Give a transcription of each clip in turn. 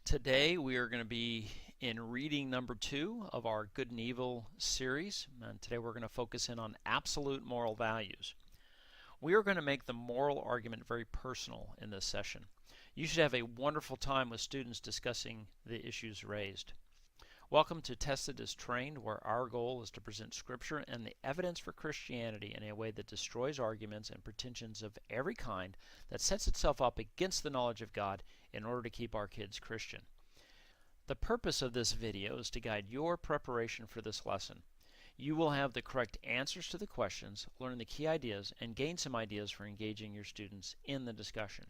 Today we are going to be in reading number 2 of our Good and Evil series, and today we're going to focus in on absolute moral values. We are going to make the moral argument very personal in this session. You should have a wonderful time with students discussing the issues raised. Welcome to Tested as Trained, where our goal is to present Scripture and the evidence for Christianity in a way that destroys arguments and pretensions of every kind that sets itself up against the knowledge of God in order to keep our kids Christian. The purpose of this video is to guide your preparation for this lesson. You will have the correct answers to the questions, learn the key ideas, and gain some ideas for engaging your students in the discussion.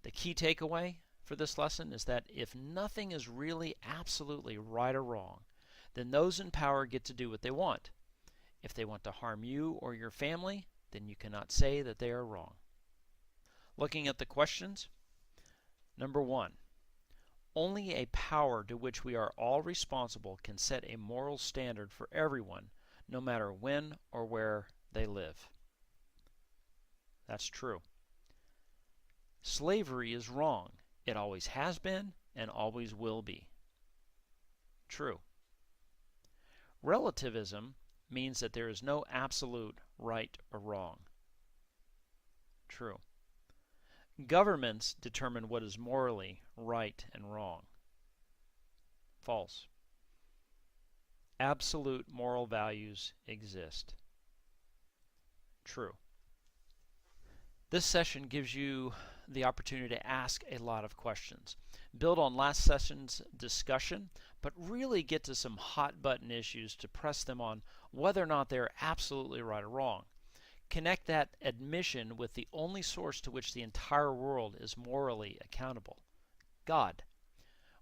The key takeaway for this lesson is that if nothing is really absolutely right or wrong, then those in power get to do what they want. If they want to harm you or your family, then you cannot say that they are wrong. Looking at the questions, number 1. Only a power to which we are all responsible can set a moral standard for everyone, no matter when or where they live. That's true. Slavery is wrong. It always has been and always will be. True. Relativism means that there is no absolute right or wrong. True. Governments determine what is morally right and wrong. False. Absolute moral values exist. True. This session gives you the opportunity to ask a lot of questions. Build on last session's discussion, but really get to some hot button issues to press them on whether or not they're absolutely right or wrong. Connect that admission with the only source to which the entire world is morally accountable: God.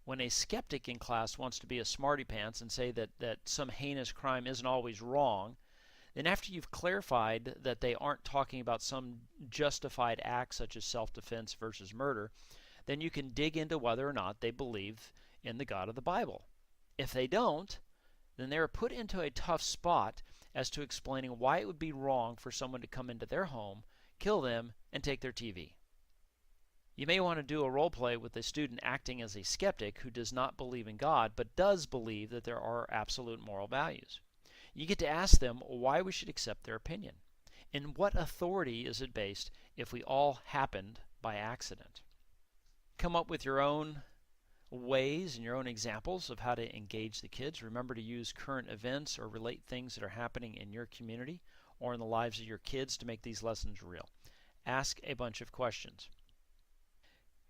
When a skeptic in class wants to be a smarty pants and say that some heinous crime isn't always wrong, then after you've clarified that they aren't talking about some justified act such as self-defense versus murder, then you can dig into whether or not they believe in the God of the Bible. If they don't, then they are put into a tough spot as to explaining why it would be wrong for someone to come into their home, kill them, and take their TV. You may want to do a role play with a student acting as a skeptic who does not believe in God but does believe that there are absolute moral values. You get to ask them why we should accept their opinion. In what authority is it based if we all happened by accident? Come up with your own ways and your own examples of how to engage the kids. Remember to use current events or relate things that are happening in your community or in the lives of your kids to make these lessons real. Ask a bunch of questions.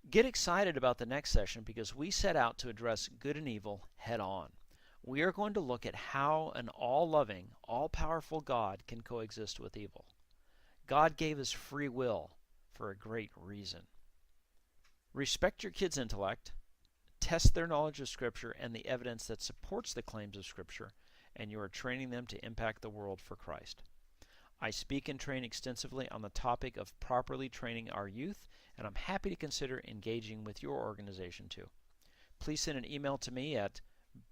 Get excited about the next session because we set out to address good and evil head on. We are going to look at how an all-loving, all-powerful God can coexist with evil. God gave us free will for a great reason. Respect your kids' intellect, test their knowledge of Scripture and the evidence that supports the claims of Scripture, and you are training them to impact the world for Christ. I speak and train extensively on the topic of properly training our youth, and I'm happy to consider engaging with your organization too. Please send an email to me at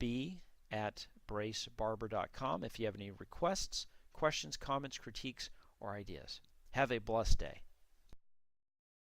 b@bracebarber.com if you have any requests, questions, comments, critiques, or ideas. Have a blessed day.